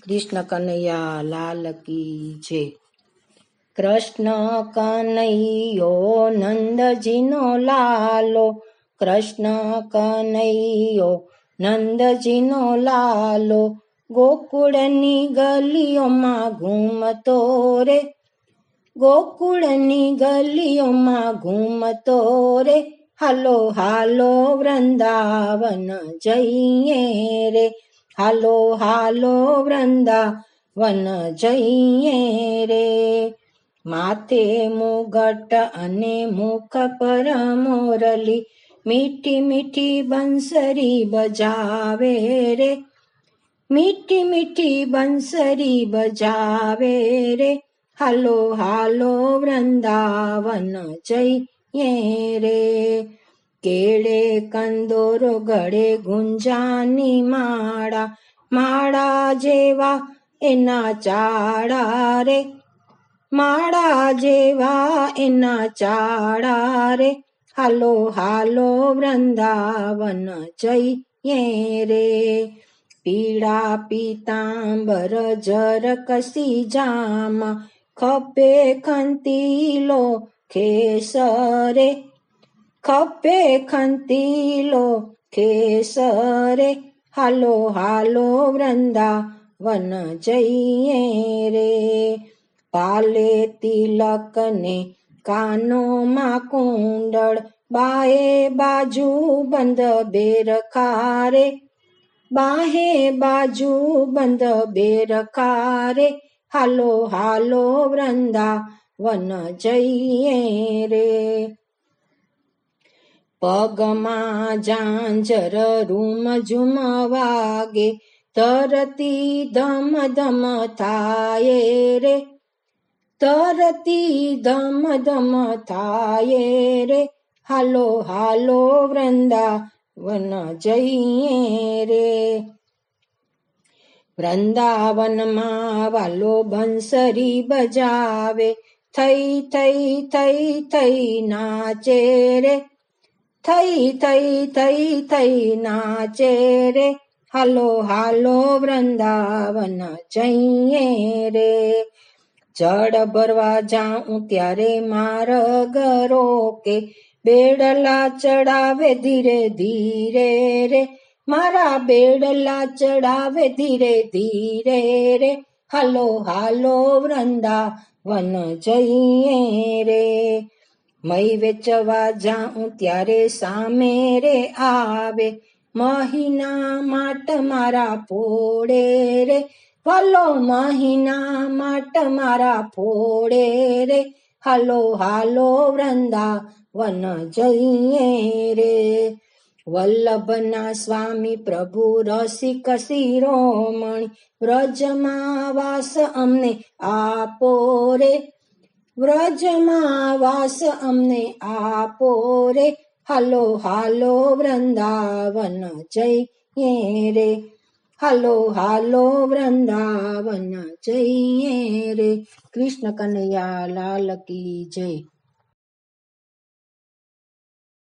કૃષ્ણ કનૈયા લાલ કી જય. કૃષ્ણ કનૈયો નંદજીનો લાલો, કૃષ્ણ કનૈયો નંદજીનો લાલો, ગોકુળની ગલીઓમાં ઘૂમતો રે, ગોકુળની ગલીઓમાં ઘૂમતો રે, હાલો હાલો વૃંદાવન જઈએ રે, હાલો હાલો વૃંદાવન જઈએ રે. માથે મુગટ અને મુખ પર મોરલી, મીઠી મીઠી બંસરી બજાવે રે, મીઠી મીઠી બંસરી બજાવે રે, હાલો હાલો વૃંદાવન જઈએ રે. કેળે કંદોરો ગળે ગુંજાની માળા, માળા જેવા એના ચાળા રે, માળા જેવા એના ચાળા રે, હાલો હાલો વૃંદાવન જઈએ રે. પીળા પીતાંબર જર કસી જામા, ખપે ખંતીલો ખેસરે, ખપે ખંતીલો ખેસરે, હાલો હાલો વૃંદાવન જઈએ રે. પાલે તિલક ને કાનોમાં કુંડળ, બાએ બાજુ બંધ બેરખારે, બાહે બાજુ બંધ બેરખારે, હાલો હાલો વૃંદાવન જઈએ રે. પગમાં ઝાંઝર રૂમ ઝુમ વાગે, ધરતી ધમ ધમ થાય રે, ધરતી ધમ ધમ થાય રે, હાલો હાલો વૃંદાવન જઈએ રે. વૃંદાવનમાં વાલો બંસરી બજાવે, થઈ થઈ થઈ થઈ નાચે રે, થઈ થઈ થઈ થઈ નાચે રે, હાલો હાલો વૃંદાવન જઈએ રે. જળ ભરવા જાઉં ત્યારે માર્ગ રોકે, બેડલા ચડાવે ધીરે ધીરે રે, મારા બેડલા ચડાવે ધીરે ધીરે રે, હાલો હાલો વૃંદાવન જઈએ રે. મઈ વેચવા જાઉં ત્યારે સામે રે આવે, મહિના માટ મારા ફોડે રે, વાલો મહિના માટ મારા ફોડે રે, હાલો હાલો વૃંદાવન જઈએ રે. વલ્લભના સ્વામી પ્રભુ રસિક શિરોમણી, વ્રજમાં વાસ અમને આપો રે, વ્રજમાં વાસ અમને આપો રે, હાલો હાલો વૃંદાવન જઈએ રે, હાલો હાલો વૃંદાવન જઈએ રે. કૃષ્ણ કનૈયા લાલ કી જય.